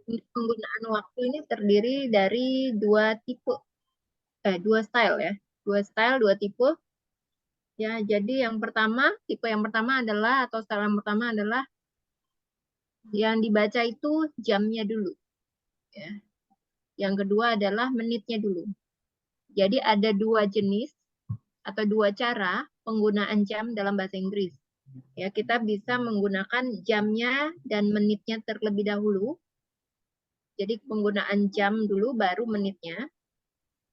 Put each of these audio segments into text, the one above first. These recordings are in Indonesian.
penggunaan waktu ini terdiri dari dua tipe, dua style ya. Dua style, dua tipe. Ya, jadi tipe yang pertama adalah, atau style yang pertama adalah yang dibaca itu jamnya dulu. Ya. Yang kedua adalah menitnya dulu. Jadi ada dua jenis atau dua cara penggunaan jam dalam bahasa Inggris. Ya, kita bisa menggunakan jamnya dan menitnya terlebih dahulu. Jadi penggunaan jam dulu baru menitnya,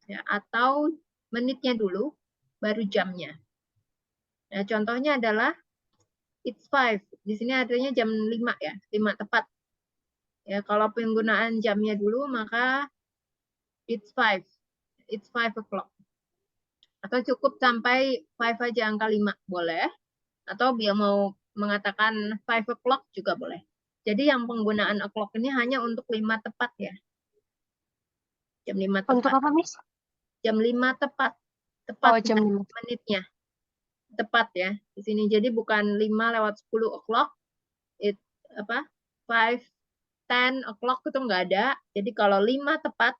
ya, atau menitnya dulu baru jamnya. Nah, contohnya adalah it's 5. Di sini artinya jam 5 ya, 5 tepat. Ya, kalau penggunaan jamnya dulu maka it's 5. It's 5 o'clock. Atau cukup sampai 5 aja, angka 5 boleh. Atau dia mau mengatakan 5 o'clock juga boleh. Jadi yang penggunaan o'clock ini hanya untuk 5 tepat ya. Jam 5 Untuk tepat. apa, Miss? Jam 5 tepat. Tepat Oh, jam 5. menitnya. Tepat ya. Di sini jadi bukan 5 lewat 10 o'clock. It, apa? 5, 10 o'clock itu nggak ada. Jadi kalau 5 tepat,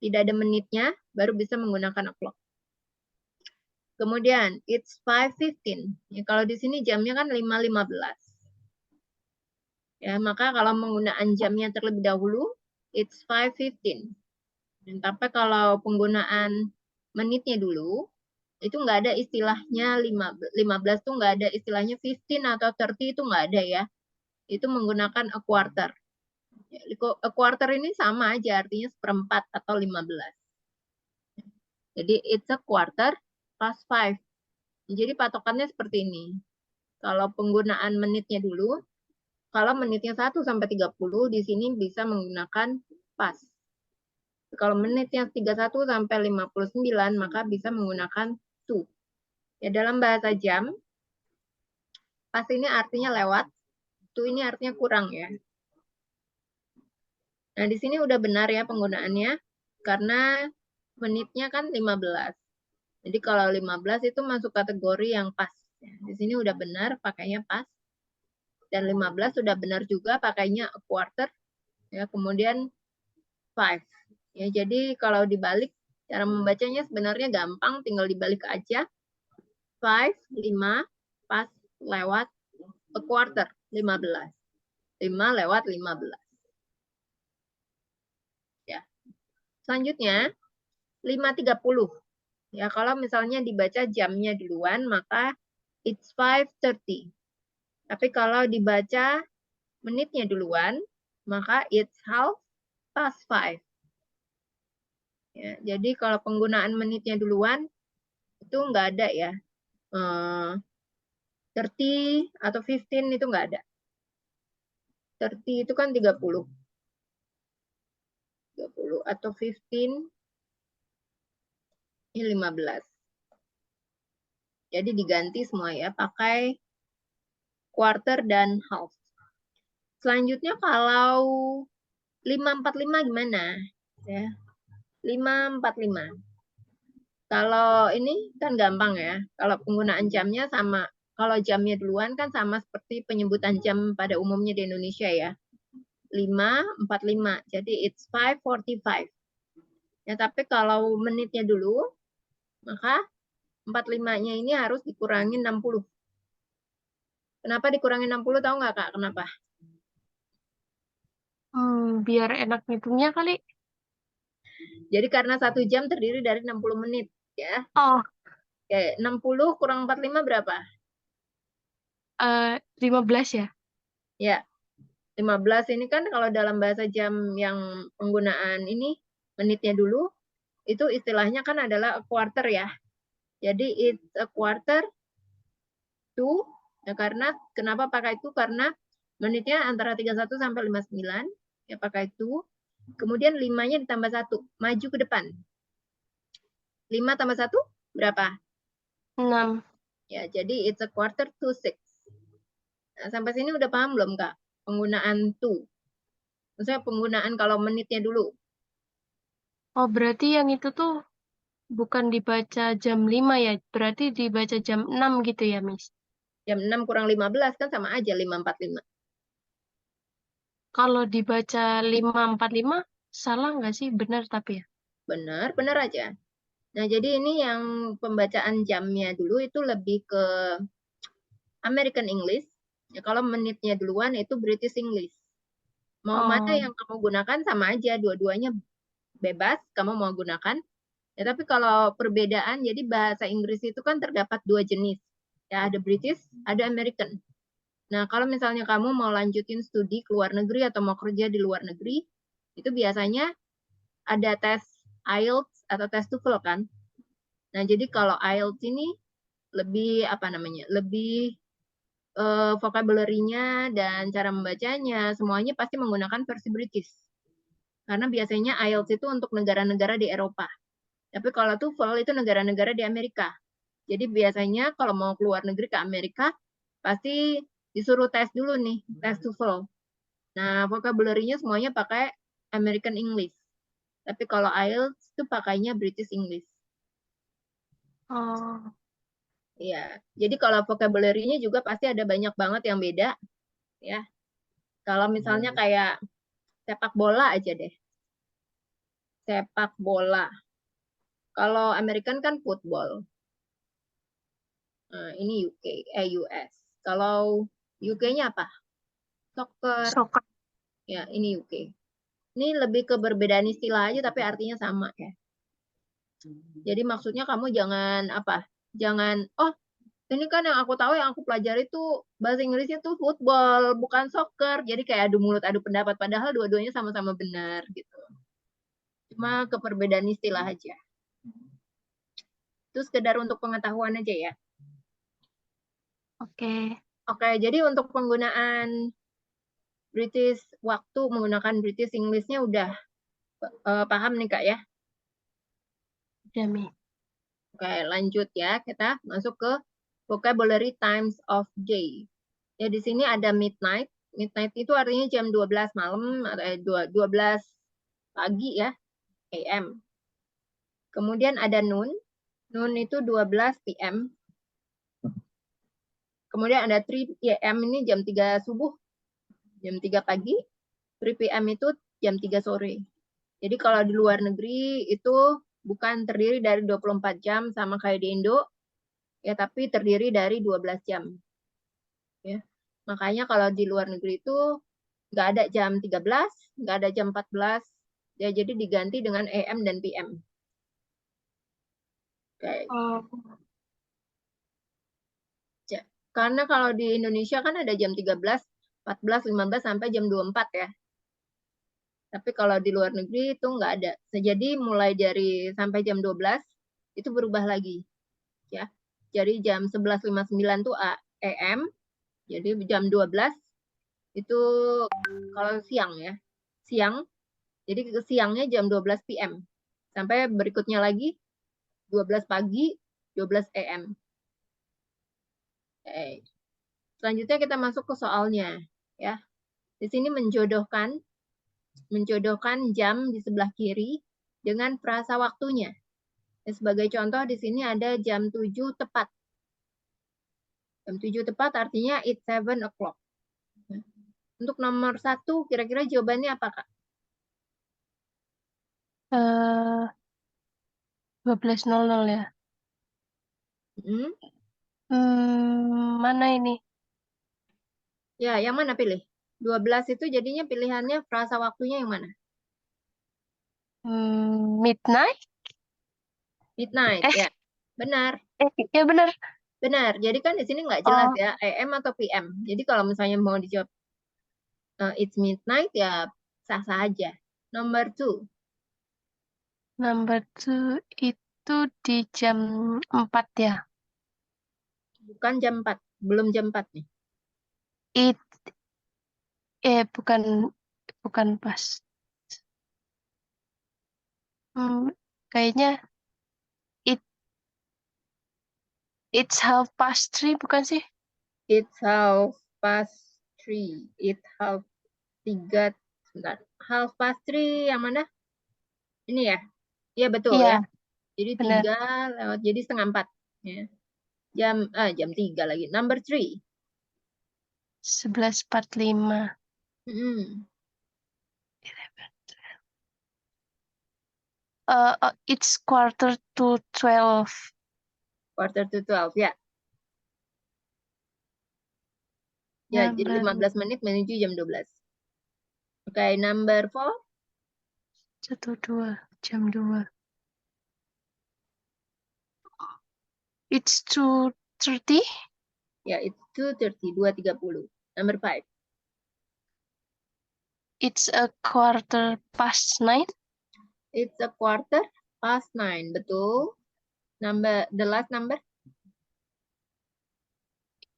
tidak ada menitnya, baru bisa menggunakan o'clock. Kemudian, it's 5:15. Ya, kalau di sini jamnya kan 5:15. Ya, maka kalau menggunakan jamnya terlebih dahulu, it's 5:15. Tapi kalau penggunaan menitnya dulu, itu nggak ada istilahnya 15 tuh nggak ada istilahnya 15 atau 30 itu nggak ada ya. Itu menggunakan a quarter. A quarter ini sama aja artinya seperempat atau 15. Jadi it's a quarter past 5. Jadi patokannya seperti ini. Kalau penggunaan menitnya dulu, kalau menitnya 1 sampai 30 di sini bisa menggunakan past. Kalau menitnya 31 sampai 59 maka bisa menggunakan to. Ya, dalam bahasa jam, past ini artinya lewat, to ini artinya kurang ya. Nah, di sini udah benar ya penggunaannya karena menitnya kan 15. Jadi kalau 15 itu masuk kategori yang pas. Di sini udah benar pakainya pas. Dan 15 sudah benar juga pakainya a quarter. Ya, kemudian 5. Ya, jadi kalau dibalik, cara membacanya sebenarnya gampang, tinggal dibalik aja. 5, 5, pas, lewat, a quarter, 15. 5 lewat 15. Ya. Selanjutnya, 5:30. Ya, kalau misalnya dibaca jamnya duluan, maka it's 5:30. Tapi kalau dibaca menitnya duluan, maka it's half past 5. Ya, jadi kalau penggunaan menitnya duluan, itu nggak ada ya. 30 atau 15 itu nggak ada. 30 itu kan 30. 30 atau 15 ini 15. Jadi diganti semua ya, pakai quarter dan half. Selanjutnya kalau 5:45 gimana? Ya, 5:45. Kalau ini kan gampang ya. Kalau penggunaan jamnya sama, kalau jamnya duluan kan sama seperti penyebutan jam pada umumnya di Indonesia ya. 5:45. Jadi it's 5:45. Ya, tapi kalau menitnya dulu, maka 45-nya ini harus dikurangi 60. Kenapa dikurangi 60 tahu nggak Kak? Kenapa? Biar enak ngitungnya kali. Jadi karena 1 jam terdiri dari 60 menit ya. Oh, Kayak 60 kurang 45 berapa? 15 ya. Ya, 15 ini kan kalau dalam bahasa jam yang penggunaan ini menitnya dulu, itu istilahnya kan adalah a quarter ya. Jadi it's a quarter to, ya karena kenapa pakai itu? Karena menitnya antara 31 sampai 59, ya pakai itu. Kemudian 5-nya ditambah 1, maju ke depan. 5 tambah 1 berapa? 6. Ya, jadi it's a quarter to 6. Nah, sampai sini udah paham belum, Kak? Penggunaan to. Maksudnya penggunaan kalau menitnya dulu. Oh, berarti yang itu tuh bukan dibaca jam 5 ya. Berarti dibaca jam 6 gitu ya, Miss. Jam 6 kurang 15 kan sama aja 5:45. Kalau dibaca 545, salah nggak sih? Benar tapi ya. Benar, benar aja. Nah, jadi ini yang pembacaan jamnya dulu itu lebih ke American English. Ya, kalau menitnya duluan itu British English. Mau mana Oh, yang kamu gunakan sama aja, dua-duanya bebas kamu mau gunakan. Ya, tapi kalau perbedaan, jadi bahasa Inggris itu kan terdapat dua jenis. Ya, ada British, ada American. Nah, kalau misalnya kamu mau lanjutin studi ke luar negeri atau mau kerja di luar negeri, itu biasanya ada tes IELTS atau tes TOEFL kan. Nah, jadi kalau IELTS ini lebih apa namanya? Lebih vocabulary-nya dan cara membacanya semuanya pasti menggunakan versi British. Karena biasanya IELTS itu untuk negara-negara di Eropa. Tapi kalau TOEFL itu negara-negara di Amerika. Jadi biasanya kalau mau keluar negeri ke Amerika, pasti disuruh tes dulu nih, tes TOEFL. Nah, vocabulary-nya semuanya pakai American English. Tapi kalau IELTS itu pakainya British English. oh, Ya, jadi kalau vocabulary-nya juga pasti ada banyak banget yang beda, ya. Kalau misalnya kayak sepak bola aja deh. Sepak bola. Kalau American kan football. Nah, ini UK, US. Kalau UK-nya apa? Soccer. sokak. Ya, ini UK. Ini lebih ke perbedaan istilah aja tapi artinya sama ya. Jadi maksudnya kamu jangan apa? Jangan ini kan yang aku tahu yang aku pelajari tuh bahasa Inggrisnya tuh football, bukan soccer. Jadi kayak adu mulut, adu pendapat padahal dua-duanya sama-sama benar gitu. Cuma ke perbedaan istilah aja. Itu sekedar untuk pengetahuan aja ya. Oke, Oke, jadi untuk penggunaan British waktu menggunakan British English-nya udah paham nih Kak ya. Dami. Oke, lanjut ya. Kita masuk ke vocabulary times of day. Ya, di sini ada midnight. Midnight itu artinya jam 12 malam atau 12 pagi ya, AM. Kemudian ada noon. Noon itu 12 PM. Kemudian ada 3 PM ini jam 3 subuh, jam 3 pagi. 3 PM itu jam 3 sore. Jadi kalau di luar negeri itu bukan terdiri dari 24 jam sama kayak di Indo, ya tapi terdiri dari 12 jam. Ya. Makanya kalau di luar negeri itu nggak ada jam 13, nggak ada jam 14, ya jadi diganti dengan AM dan PM. Oke. Oh, Karena kalau di Indonesia kan ada jam 13, 14, 15 sampai jam 24 ya. Tapi kalau di luar negeri itu nggak ada. Jadi mulai dari sampai jam 12 itu berubah lagi ya. Jadi jam 11.59 tuh AM, jadi jam 12 itu kalau siang ya. Siang, jadi ke siangnya jam 12 PM. Sampai berikutnya lagi 12 pagi, 12 AM. Oke. Selanjutnya kita masuk ke soalnya ya. Di sini menjodohkan jam di sebelah kiri dengan frasa waktunya. Sebagai contoh di sini ada jam 7 tepat. Jam 7 tepat artinya it's 7 o'clock. Untuk nomor 1, kira-kira jawabannya apa, Kak? 12.00 ya. Hmm? Mana ini? Ya, yang mana pilih? 12 itu jadinya pilihannya frasa waktunya yang mana? Midnight? Midnight, Eh, ya. Benar, ya benar. benar. Jadi kan di sini nggak jelas Oh, ya, AM atau PM. Jadi kalau misalnya mau dijawab it's midnight, ya sah-sah aja. Nomor 2, number two itu di jam 4 ya. bukan jam 4. Belum jam 4 nih. It, bukan, bukan pas. Hmm, kayaknya it, it's 3:30 bukan sih? It's half past 3. It's half 3. Sebentar. Half past 3 yang mana? Ini ya? Iya betul Iya, ya. Jadi benar. 3 lewat, jadi setengah 4. Ya. Jam 3 lagi. Number 3. 11:45. Hmm. It's quarter to 12. Quarter to 12, ya. Ya, Ya, jadi berarti 15 menit menuju jam 12. Oke, number 4. 1, 2, jam 2. It's 2:30. Ya, it's 2:30, 2:30. Number 5. It's a quarter past 9. It's a quarter past 9, betul. The last number?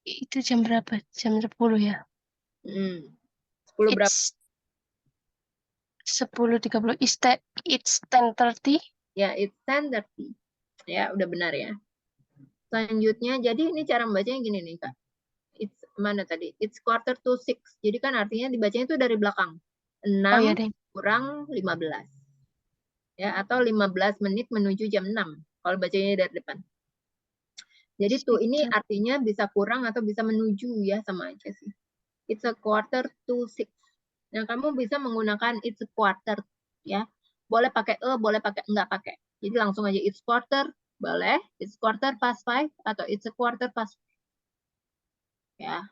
Itu jam berapa? Jam 10 ya? 10 berapa? It's 10:30. It's 10:30. Ya, it's 10:30. Ya, udah benar ya. Selanjutnya, jadi ini cara membacanya gini nih, Kak. It's mana tadi? It's quarter to 6. Jadi kan artinya dibacanya itu dari belakang. 6 Oh ya deh. kurang 15. Ya, atau 15 menit menuju jam 6. Kalau bacanya dari depan. Jadi tuh ini artinya bisa kurang atau bisa menuju ya, sama aja sih. It's a quarter to 6. Nah, kamu bisa menggunakan it's a quarter ya. Boleh pakai boleh pakai enggak pakai. Jadi langsung aja it's quarter, boleh. It's quarter past 5 atau it's a quarter past 5. Ya.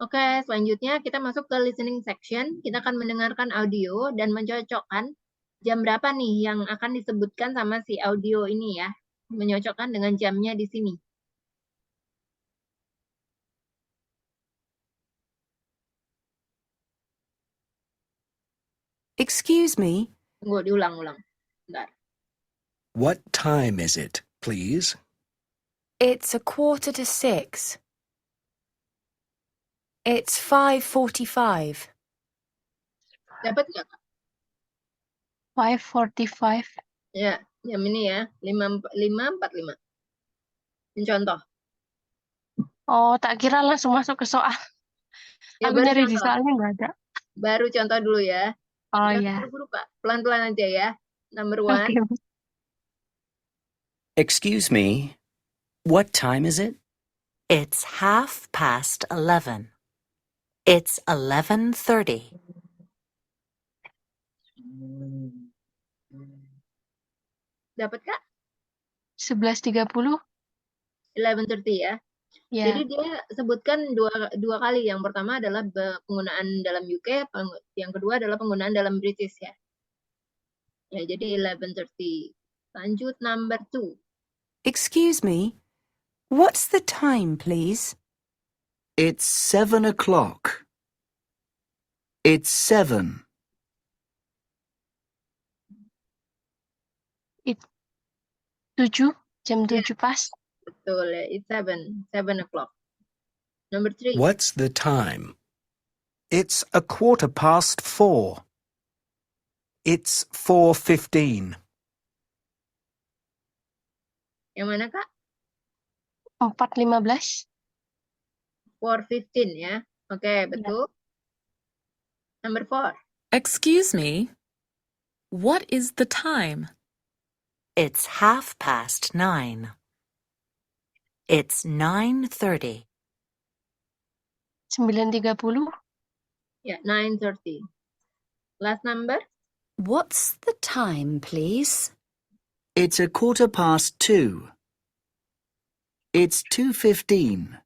Oke, selanjutnya kita masuk ke listening section. Kita akan mendengarkan audio dan mencocokkan jam berapa nih yang akan disebutkan sama si audio ini ya. Menyocokkan dengan jamnya di sini. Excuse me. Tunggu, diulang-ulang. Bentar. What time is it, please? It's 5:15. It's 5:45. Dapat nggak, Kak? 5:45. Ya, jam ini ya. 5:45. Mencontoh. Oh, tak kira langsung masuk ke soal. Ya, Aku baru nyari di contoh. soalnya nggak ada. Baru contoh dulu ya. Oh Jangan ya. buru-buru, Kak. Pelan-pelan aja ya. Number Oke. 1. Excuse me. What time is it? It's 11:30. It's 11:30. Dapat, Kak? 11:30. 11:30 ya. Ya. Jadi dia sebutkan dua kali. Yang pertama adalah penggunaan dalam UK, yang kedua adalah penggunaan dalam British ya. Ya, jadi 11:30. Lanjut number 2. Excuse me. What's the time, please? It's 7 o'clock. It's 7. 7. Jam Ya. 7 pas. Betul ya, it's 7. 7 o'clock. Number 3. What's the time? It's 4:15. It's 4:15. Yang mana, Kak? 4:15. 4:15 ya. Oke, betul. Number 4. Excuse me. What is the time? It's 9:30. It's 9:30. 9:30. Ya, 9:30. Last number. What's the time, please? It's 2:15. It's 2:15.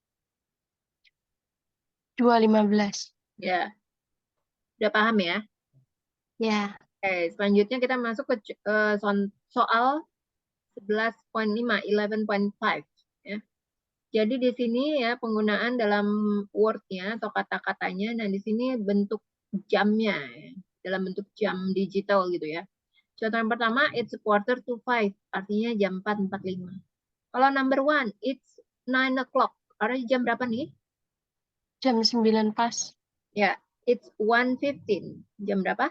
2:15. Ya. Udah paham ya? Ya. Oke, selanjutnya kita masuk ke soal 11.5, 11.5 ya. Jadi di sini ya penggunaan dalam word-nya atau kata-katanya, nah di sini bentuk jamnya ya, dalam bentuk jam digital gitu ya. Contoh yang pertama, it's 4:45, artinya jam 4:45. Kalau number 1, it's 9 o'clock, artinya jam berapa nih? Jam 9 pas. Ya, it's 1:15, jam berapa?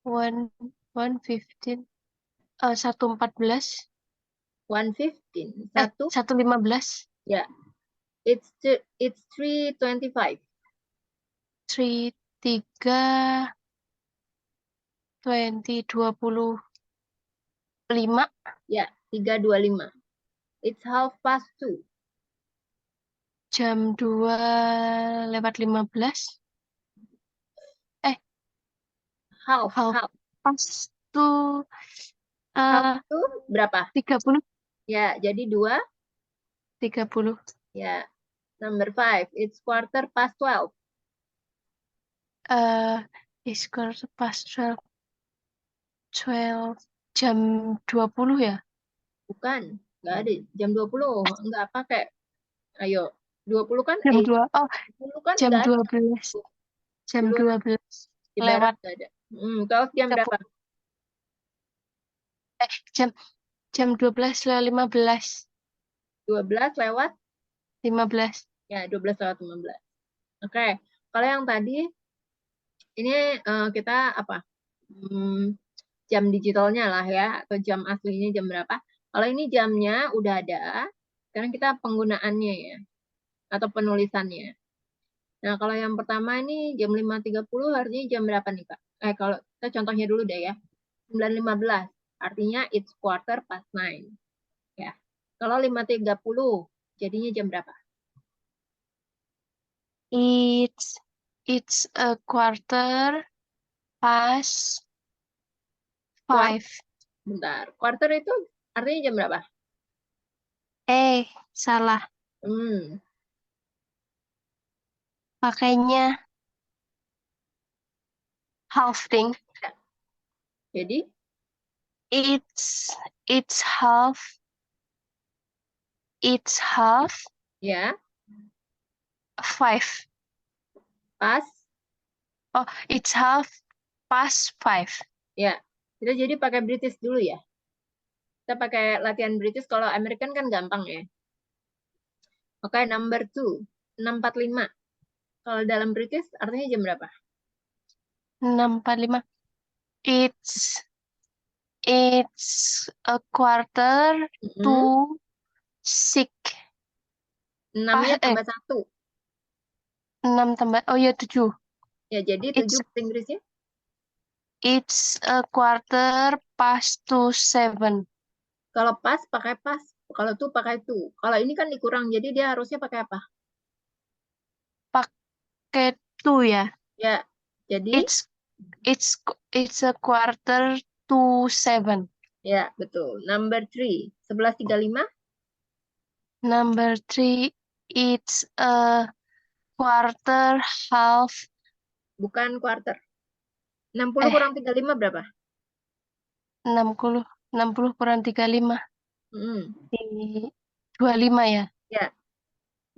1:15. 1:14. 1:15, 1:15. Ya, it's 3:25. 3:25. Ya, 3:25. It's 2:30. Jam 2:15. Half. Pas. tuh Half itu berapa? 30. Ya, jadi 2. 30. Ya. Number 5, it's quarter past 12. It's quarter past 12. 12. Jam 20 ya? Bukan, nggak ada. Jam 20, nggak pakai. Ayo, 20 kan Jam 2. Oh, 20 kan jam nggak ada. 12. Jam Dulu 12. di barat Lewat. nggak ada. 12 jam berapa? Jam 12 lewat 15. 12 lewat? 15. Ya, 12 lewat 15. Oke, kalau yang tadi, ini kita apa? Jam digitalnya lah ya, atau jam aslinya jam berapa. Kalau ini jamnya udah ada, sekarang kita penggunaannya ya, atau penulisannya. Nah, kalau yang pertama ini jam 5.30 artinya jam berapa nih, Kak? Kalau kita contohnya dulu deh ya. 9.15, artinya it's quarter past 9. Ya. Kalau 5.30, jadinya jam berapa? It's a quarter past 5. Bentar. Quarter itu artinya jam berapa? Salah. Pakainya half thing. Jadi, It's half. It's half ya, 5. pas. Oh, it's half past 5. Ya, kita jadi pakai British dulu ya. Kita pakai latihan British, kalau American kan gampang ya. Oke, number 2, 6.45. Kalau dalam British artinya jam berapa? 6.45. It's a quarter to 6. 6-nya tambah 1. 6 tambah, oh ya 7. Ya, jadi 7 bahasa Inggrisnya? It's a quarter past to 7. Kalau pas, pakai pas. Kalau tuh, pakai tuh. Kalau ini kan dikurang, jadi dia harusnya pakai apa? Pakai to ya. Ya, jadi? It's a quarter to 7. Ya, betul. Number 3, 11.35. Number 3, it's a quarter half. Bukan quarter. 60 kurang 35 berapa? 60 kurang 35. 25 ya. Ya,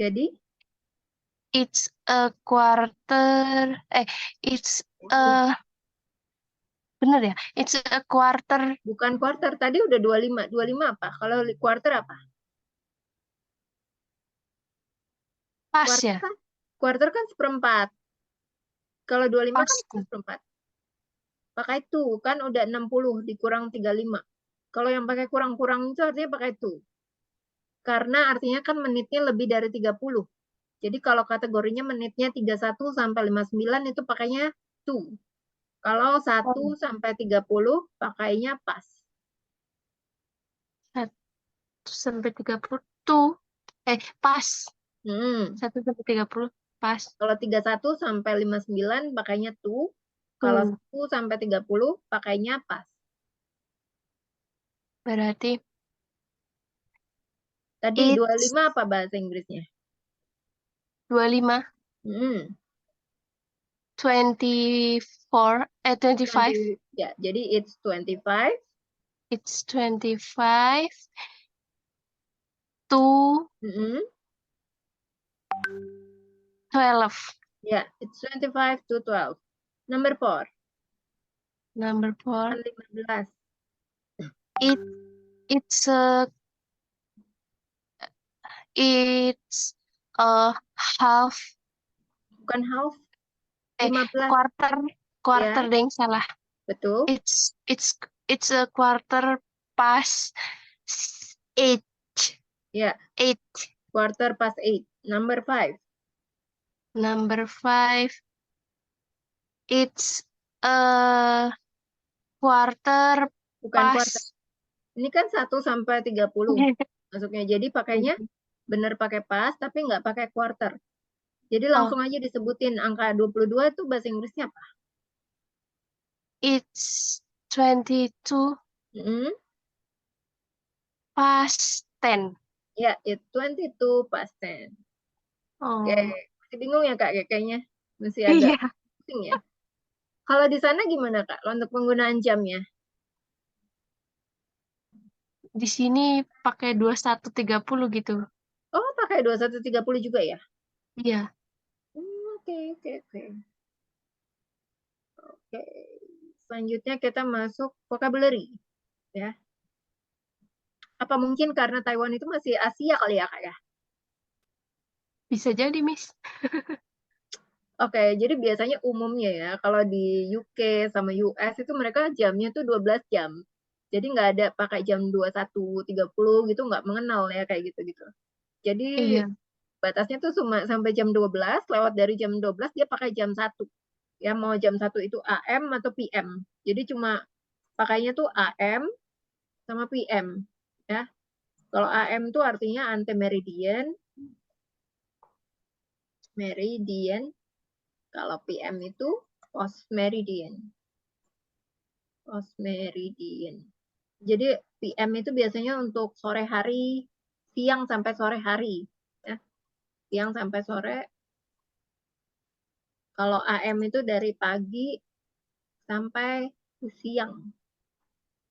jadi? It's a quarter. It's a. Bener ya? It's a quarter. Bukan quarter. Tadi udah 25. 25 apa? Kalau quarter apa? Pas Quarter ya? kan, quarter kan seperempat. Kalau 25 Pas. kan seperempat. Pakai itu kan udah 60 dikurang 35. Kalau yang pakai kurang-kurang itu artinya pakai itu. Karena artinya kan menitnya lebih dari 30. Jadi kalau kategorinya menitnya 31 sampai 59 itu pakainya to. Kalau 1 sampai 30 pakainya pas. 1 sampai 30 tuh. Pas. 1 sampai 30 pas. Kalau 31 sampai 59 pakainya to. Kalau 1 sampai 30 pakainya pas. Berarti tadi 25 apa bahasa Inggrisnya? 25. 24. 25. Ya, jadi it's 25. It's 25 to 12. Ya, it's 25 to 12. Number 4. Number 4. 15. It's a half. Bukan half. 15. Quarter deng, salah. Betul. It's a quarter past 8. Ya. 8. Quarter past 8. Number 5. Number 5. It's a quarter Bukan past. quarter. Ini kan 1 sampai 30 masuknya. Jadi pakainya benar pakai pas, tapi nggak pakai quarter. Jadi langsung aja disebutin angka 22 itu bahasa Inggrisnya apa? It's 22 Mm-mm. past 10. Ya, it's 22 past 10. Oke, Oh, masih bingung ya Kak, kayaknya masih agak iya. pusing ya. Kalau di sana gimana Kak, untuk penggunaan jamnya? Di sini pakai 21.30 gitu. Oh, pakai 21.30 juga ya? Iya. Oke, oke, oke. Oke. Selanjutnya kita masuk vocabulary ya. Apa mungkin karena Taiwan itu masih Asia kali ya Kak ya? Bisa jadi, Miss. Oke, jadi biasanya umumnya ya, kalau di UK sama US itu mereka jamnya tuh 12 jam. Jadi nggak ada pakai jam 21.30 gitu, nggak mengenal ya kayak gitu-gitu. Jadi Iya. batasnya tuh cuma sampai jam 12, lewat dari jam 12 dia pakai jam 1. Ya mau jam 1 itu AM atau PM. Jadi cuma pakainya tuh AM sama PM ya. Kalau AM tuh artinya ante meridian, meridian. Kalau PM itu post meridian, post meridian. Jadi PM itu biasanya untuk sore hari, siang sampai sore hari ya. Siang sampai sore. Kalau AM itu dari pagi sampai siang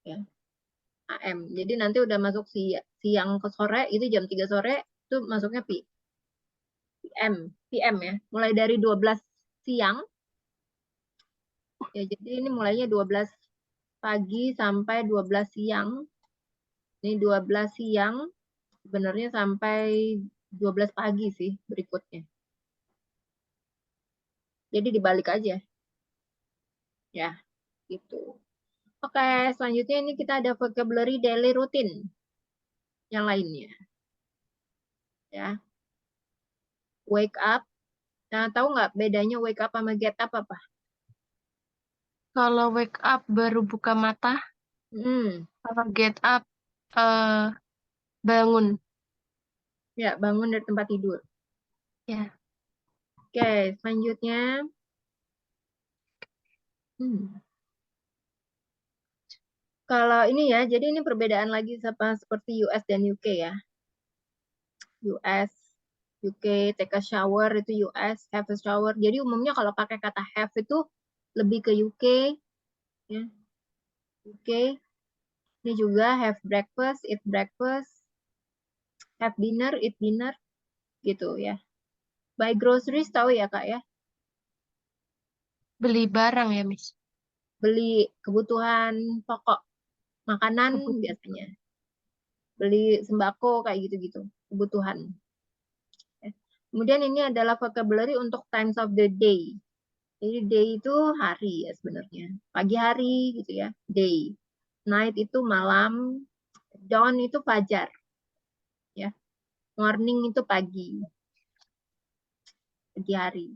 ya. AM. Jadi nanti udah masuk siang ke sore itu jam 3 sore itu masuknya PM, PM ya. Mulai dari 12 siang ya. Jadi ini mulainya 12 pagi sampai 12 siang. Ini 12 siang sebenarnya sampai 12 pagi sih berikutnya. Jadi dibalik aja ya, gitu. Oke, selanjutnya ini kita ada vocabulary daily routine yang lainnya ya. Wake up. Nah, tahu nggak bedanya wake up sama get up apa? Kalau wake up baru buka mata, Hmm, kalau get up bangun. ya bangun dari tempat tidur. Ya. Oke, selanjutnya. Kalau ini ya, jadi ini perbedaan lagi sama seperti US dan UK ya. US, UK, take a shower itu US, have a shower. Jadi umumnya kalau pakai kata have itu lebih ke UK, ya. UK. Ini juga have breakfast, eat breakfast, have dinner, eat dinner, gitu ya. Buy groceries tahu ya Kak ya? Beli barang ya, Miss. Beli kebutuhan pokok, makanan biasanya. Beli sembako kayak gitu-gitu, kebutuhan. Kemudian ini adalah vocabulary untuk times of the day. Jadi day itu hari ya sebenarnya. Pagi hari gitu ya, day. Night itu malam, dawn itu fajar. Ya. Morning itu pagi. Pagi hari.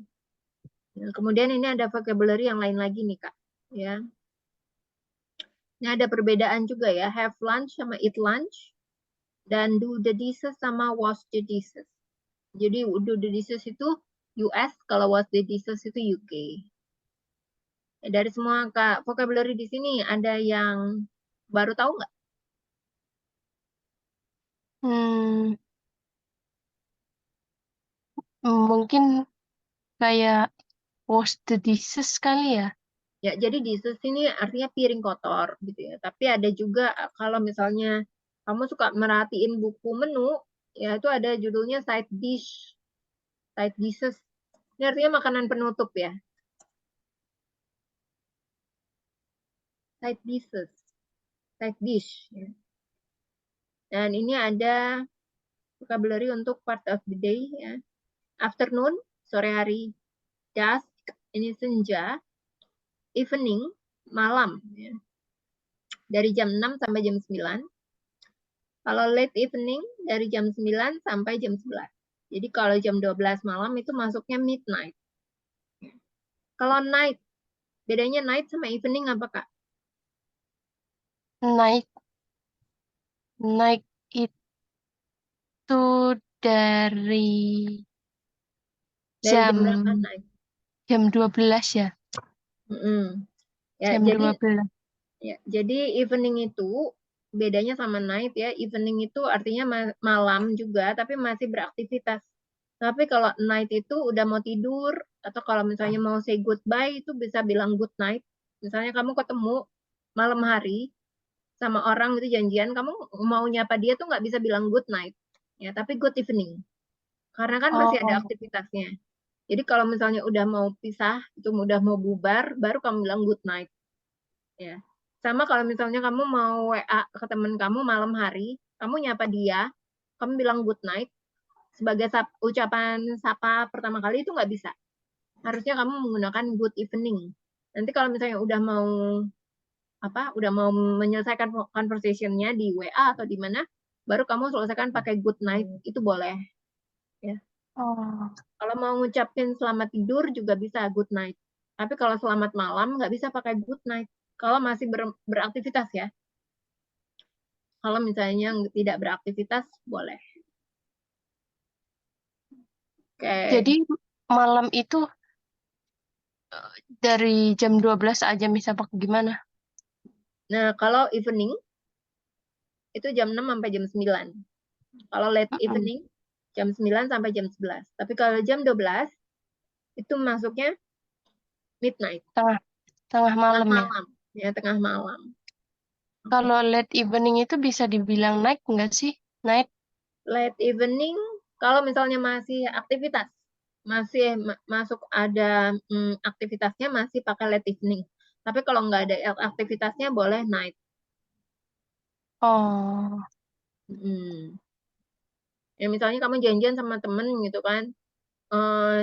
Nah, kemudian ini ada vocabulary yang lain lagi nih Kak, ya. Ini ada perbedaan juga ya, have lunch sama eat lunch dan do the dishes sama wash the dishes. Jadi do the dishes itu US, kalau wash the dishes itu UK. Dari semua Kak vocabulary di sini ada yang baru tahu nggak? Hmm, mungkin kayak wash the dishes kali ya. Ya, jadi dishes ini artinya piring kotor gitu ya. Tapi ada juga kalau misalnya kamu suka merhatiin buku menu, ya itu ada judulnya side dish, side dishes. Ini artinya makanan penutup ya. Side dishes, side dish. Ya. Dan ini ada vocabulary untuk part of the day ya. Afternoon, sore hari. Dusk, ini senja. Evening, malam ya. Dari jam 6 sampai jam 9. Kalau late evening dari jam 9 sampai jam 11. Jadi kalau jam 12 malam itu masuknya midnight. Kalau night, bedanya night sama evening apa Kak? Naik naik itu dari Dari jam jam berapa night? jam 12 ya. Mm-mm. Ya, Jam jadi 12. Ya, jadi evening itu bedanya sama night ya. Evening itu artinya malam juga, tapi masih beraktivitas. Tapi kalau night itu udah mau tidur, atau kalau misalnya mau say goodbye, itu bisa bilang good night. Misalnya kamu ketemu malam hari sama orang itu janjian, kamu mau nyapa dia tuh nggak bisa bilang good night. Ya, tapi good evening. Karena kan masih ada Oh, aktivitasnya. Jadi kalau misalnya udah mau pisah, itu udah mau bubar, baru kamu bilang good night. Ya. Sama kalau misalnya kamu mau WA ke teman kamu malam hari, kamu nyapa dia, kamu bilang good night, sebagai ucapan sapa pertama kali itu nggak bisa. Harusnya kamu menggunakan good evening. Nanti kalau misalnya udah mau menyelesaikan conversation-nya di WA atau di mana, baru kamu selesaikan pakai good night, itu boleh. Ya. oh. Kalau mau ngucapin selamat tidur juga bisa good night. Tapi kalau selamat malam nggak bisa pakai good night. Kalau masih beraktivitas ya. Kalau misalnya tidak beraktivitas, boleh. Oke. Jadi malam itu dari jam 12 aja bisa pakai gimana? Nah, kalau evening, itu jam 6 sampai jam 9. Kalau late Mm-mm. evening, jam 9 sampai jam 11. Tapi kalau jam 12, itu masuknya midnight, Tengah tengah tengah malam ya. malam. Ya, tengah malam. Oke. Kalau late evening itu bisa dibilang night nggak sih? Night. Late evening, kalau misalnya masih aktivitas, masih masuk ada aktivitasnya, masih pakai late evening. Tapi kalau nggak ada aktivitasnya, boleh night. Oh, Hmm. Ya, misalnya kamu janjian sama temen gitu kan,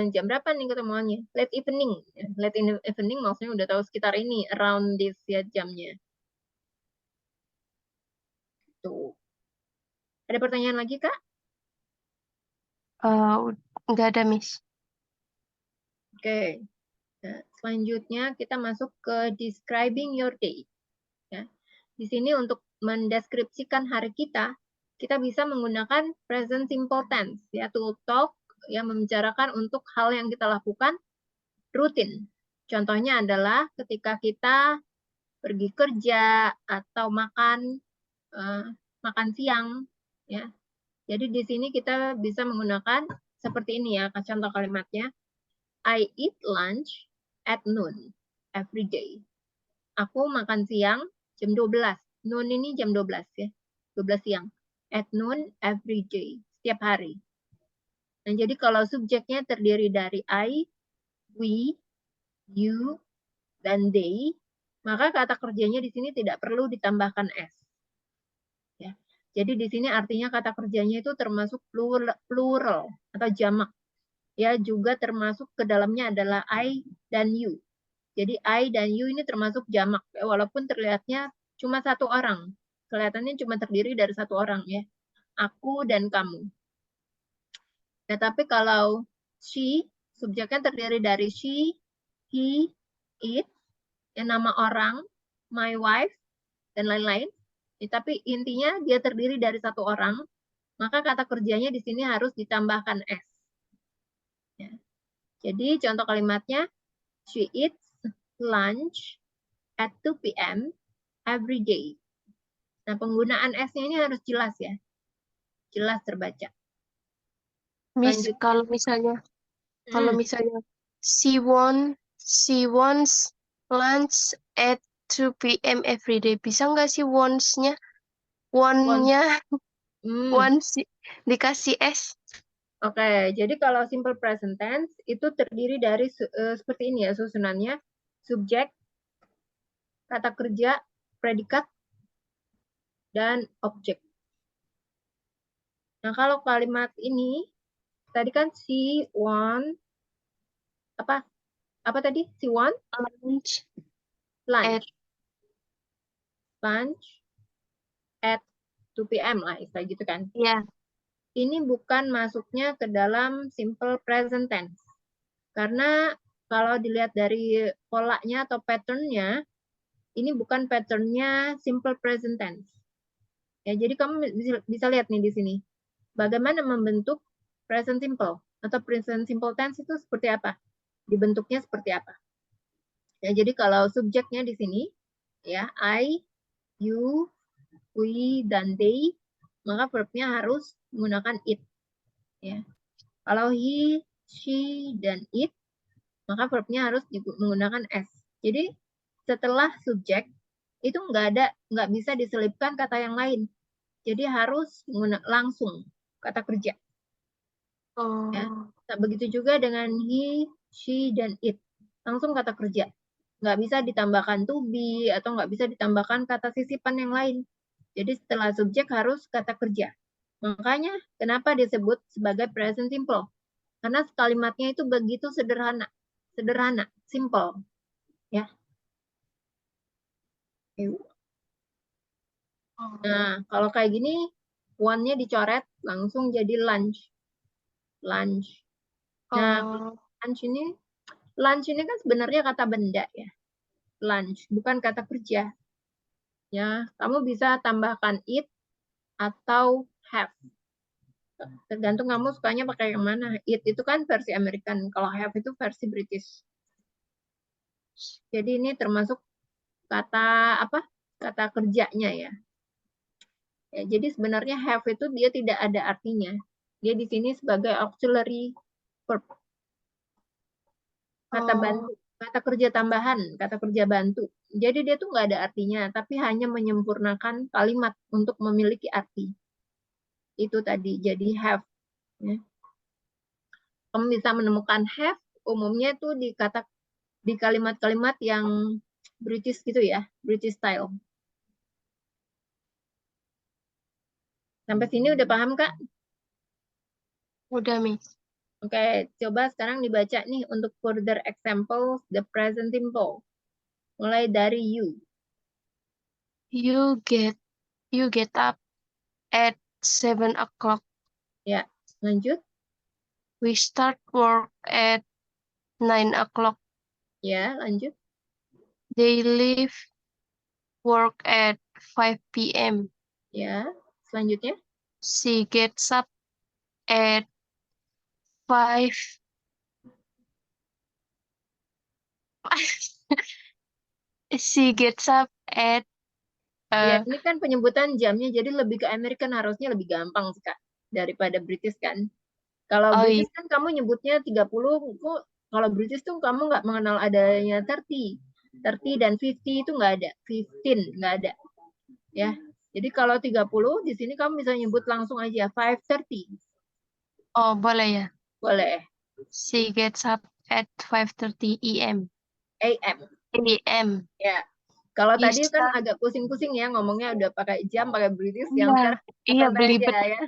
jam berapa nih ketemuannya? Late evening. Late evening maksudnya udah tahu sekitar ini, around this ya jamnya. Tuh. Ada pertanyaan lagi, Kak? nggak ada Miss. Oke. Nah, selanjutnya kita masuk ke describing your day. Ya. Di sini untuk mendeskripsikan hari kita bisa menggunakan present simple tense, ya, to talk, yang membicarakan untuk hal yang kita lakukan rutin. Contohnya adalah ketika kita pergi kerja atau makan siang, ya. Jadi di sini kita bisa menggunakan seperti ini ya, contoh kalimatnya. I eat lunch at noon every day. Aku makan siang jam 12. Noon ini jam 12 ya. 12 siang. At noon every day. Setiap hari. Nah, jadi kalau subjeknya terdiri dari I, we, you, dan they, maka kata kerjanya di sini tidak perlu ditambahkan S. Ya. Jadi di sini artinya kata kerjanya itu termasuk plural atau jamak. Ya, juga termasuk ke dalamnya adalah I dan you. Jadi I dan you ini termasuk jamak, ya, walaupun terlihatnya cuma satu orang. Kelihatannya cuma terdiri dari satu orang ya. Aku dan kamu. Nah, tapi kalau she, subjeknya terdiri dari she, he, it, yang nama orang, my wife, dan lain-lain. Tapi intinya dia terdiri dari satu orang, maka kata kerjanya di sini harus ditambahkan S. Ya. Jadi contoh kalimatnya, she eats lunch at 2 p.m. every day. Nah, penggunaan S-nya ini harus jelas ya. Jelas terbaca. Miss, Lanjut. kalau misalnya she wants lunch at 2 p.m. every day. Bisa nggak sih wants-nya? One-nya wants dikasih S. Oke, jadi kalau simple present tense itu terdiri dari seperti ini ya susunannya. Subjek, kata kerja, predikat, dan objek. Nah, kalau kalimat ini tadi kan she want apa tadi? She want Lunch lunch. Lunch at 2 p.m. lah, istilah gitu kan. ya. Ini bukan masuknya ke dalam simple present tense. Karena kalau dilihat dari polanya atau pattern-nya, ini bukan pattern-nya simple present tense. Ya, jadi kamu bisa lihat nih di sini. Bagaimana membentuk present simple atau present simple tense itu seperti apa? Dibentuknya seperti apa? Ya, jadi kalau subjeknya di sini ya, I, you, we, dan they, maka verbnya harus menggunakan it. Ya. Kalau he, she, dan it, maka verbnya harus menggunakan s. Jadi setelah subjek itu nggak bisa diselipkan kata yang lain. Jadi harus langsung kata kerja. Ya. Nah, begitu juga dengan he, she, dan it. Langsung kata kerja. Nggak bisa ditambahkan to be atau nggak bisa ditambahkan kata sisipan yang lain. Jadi setelah subjek harus kata kerja. Makanya kenapa disebut sebagai present simple? Karena kalimatnya itu begitu sederhana, simple, ya. Nah, kalau kayak gini, one-nya dicoret langsung jadi lunch, lunch. Nah, lunch ini kan sebenarnya kata benda ya, lunch bukan kata kerja. Ya, kamu bisa tambahkan it atau have. Tergantung kamu sukanya pakai yang mana. It itu kan versi American, kalau have itu versi British. Jadi ini termasuk kata apa? Kata kerjanya ya. Ya, jadi sebenarnya have itu dia tidak ada artinya. Dia di sini sebagai auxiliary verb. Kata bantu, kata kerja tambahan, kata kerja bantu. Jadi dia tuh nggak ada artinya, tapi hanya menyempurnakan kalimat untuk memiliki arti. Itu tadi, jadi have. Ya. Kamu bisa menemukan have, umumnya tuh di kalimat-kalimat yang British gitu ya, British style. Sampai sini udah paham, Kak? Udah, Miss. Oke, coba sekarang dibaca nih untuk further example the present simple. Mulai dari you. You get up at 7 o'clock. Ya, lanjut. We start work at 9 o'clock. Ya, lanjut. They leave work at 5 p.m. Ya, selanjutnya. She gets up at 5. She gets up at Ya, ini kan penyebutan jamnya, jadi lebih ke American harusnya lebih gampang sih, Kak, daripada British kan. Kalau British kan kamu nyebutnya 30, kok kalau British tuh kamu nggak mengenal adanya 30. 30 dan 50 itu nggak ada. 15 nggak ada. Ya, jadi kalau 30 di sini kamu bisa nyebut langsung aja 5:30. Oh, boleh ya. Boleh. She gets up at 5:30 a.m. AM. Ya. Kalau tadi kan agak pusing-pusing ya ngomongnya udah pakai jam, pakai British, yang sekarang iya, belibet aja ya.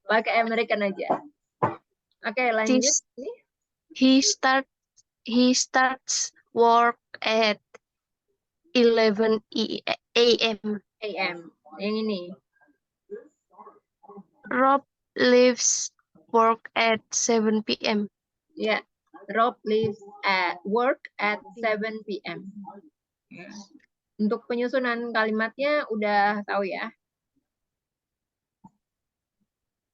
Pakai American aja. Oke, lanjut. He starts work at 11 a.m. Yang ini. Rob leaves work at 7 p.m. Ya, Rob leaves at work at 7 p.m. Ya. Untuk penyusunan kalimatnya udah tahu ya.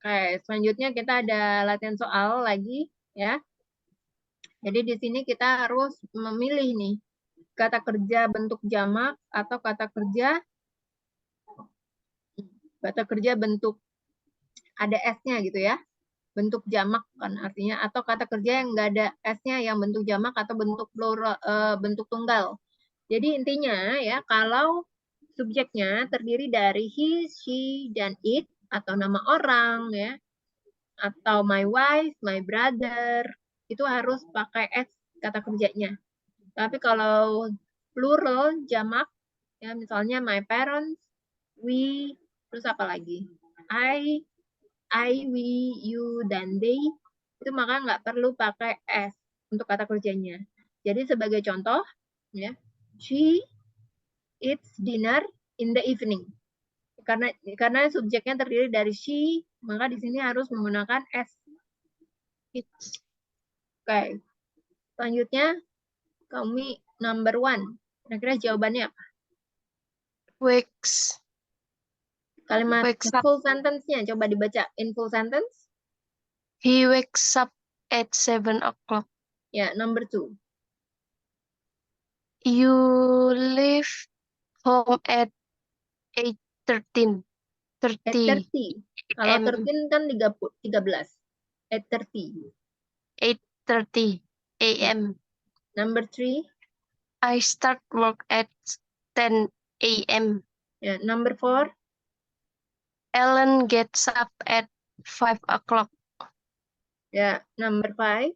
Oke, selanjutnya kita ada latihan soal lagi ya. Jadi di sini kita harus memilih nih kata kerja bentuk jamak atau kata kerja bentuk ada S-nya gitu ya. Bentuk jamak kan artinya, atau kata kerja yang nggak ada S-nya yang bentuk jamak atau bentuk plural, bentuk tunggal. Jadi intinya ya, kalau subjeknya terdiri dari he, she, dan it, atau nama orang ya, atau my wife, my brother, itu harus pakai S kata kerjanya. Tapi kalau plural, jamak, ya misalnya my parents, we, terus apa lagi? I, we, you, dan they, itu maka nggak perlu pakai S untuk kata kerjanya. Jadi sebagai contoh, ya, she eats dinner in the evening. Karena subjeknya terdiri dari she, maka di sini harus menggunakan S. Oke. Selanjutnya, kami number 1. Kira-kira jawabannya apa? Wakes. Kalimat full sentence-nya coba dibaca in full sentence. He wakes up at 7 o'clock. Ya, number 2. You leave home at 8:13. 8:30. Kalau AM. 13 kan 13. 8:30. 8:30 AM. Number 3. I start work at 10 AM. Ya, number 4. Ellen gets up at 5 o'clock. Ya, number 5.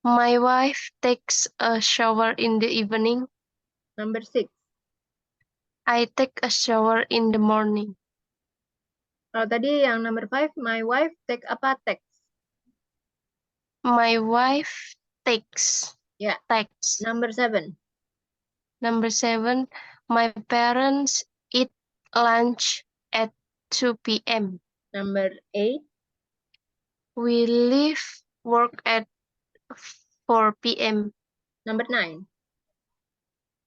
My wife takes a shower in the evening. Number 6. I take a shower in the morning. Kalau tadi yang number 5, my wife take apa? Text. My wife takes. Ya. Takes. Number 7. Number 7, my parents eat lunch at 2 p.m. Number 8. We leave work at 4 p.m. Number 9.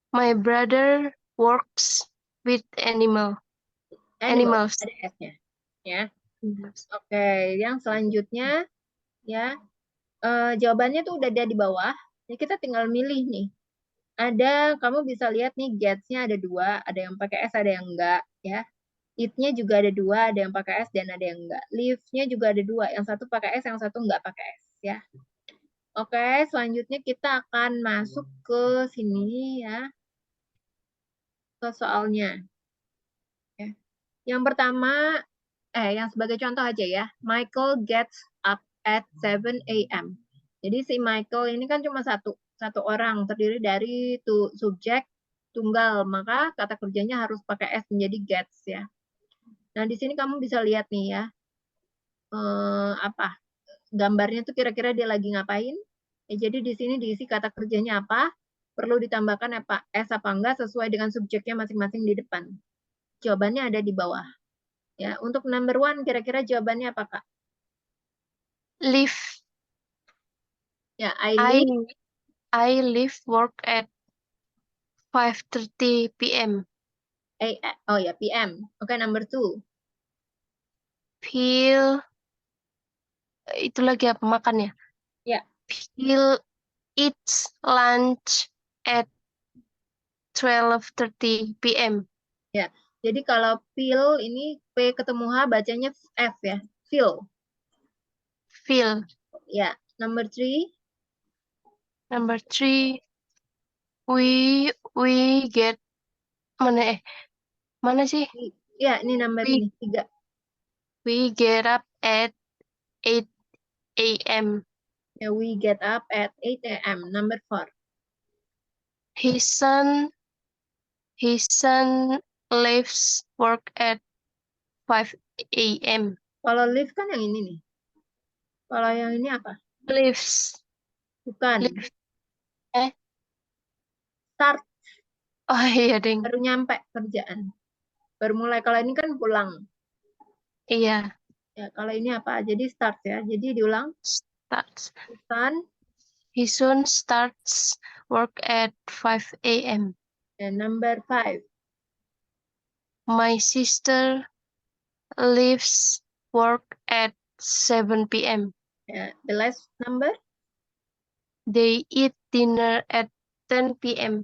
My brother works with animals. Animals. Ada S-nya. Ya. Oke, yang selanjutnya ya. Jawabannya tuh udah ada di bawah. Jadi kita tinggal milih nih. Kamu bisa lihat nih gets-nya ada 2, ada yang pakai S, ada yang enggak ya. It-nya juga ada 2, ada yang pakai S dan ada yang enggak. Leave-nya juga ada 2, yang satu pakai S, yang satu enggak pakai S ya. Oke, selanjutnya kita akan masuk ke sini ya. Ke soalnya. Ya. Yang pertama, yang sebagai contoh aja ya. Michael gets up at 7 a.m. Jadi si Michael ini kan cuma satu orang, terdiri dari subjek tunggal, maka kata kerjanya harus pakai S menjadi gets ya. Nah di sini kamu bisa lihat nih ya, gambarnya tuh kira-kira dia lagi ngapain. Jadi di sini diisi kata kerjanya apa, perlu ditambahkan S apa enggak sesuai dengan subjeknya masing-masing di depan. Jawabannya ada di bawah. Ya, untuk number 1 kira-kira jawabannya apa, Kak? Leave. Ya, I leave work at 5:30 p.m. Oh ya, PM. Oke, number 2. Phil, itu lagi apa makan ya? Ya. Phil eats lunch at 12:30 p.m. Ya, jadi kalau Phil ini P ketemu H bacanya F ya, Phil. Phil. Ya, number 3. Number 3, we get mana sih? Ya, ini number ini 3. We get up at 8 a.m. Ya, we get up at 8 a.m. Number 4. His son leaves work at 5 a.m. Kalau leave kan yang ini nih. Kalau yang ini apa? Leaves. Bukan. Leave. Start. Oh iya, ding. Baru nyampe kerjaan. Baru mulai. Kalau ini kan pulang. Iya. Ya, kalau ini apa? Jadi start ya. Jadi diulang. Starts. His son starts work at 5 a.m. And number 5. My sister leaves work at 7 p.m. Ya, the last number. They eat dinner at 10 p.m.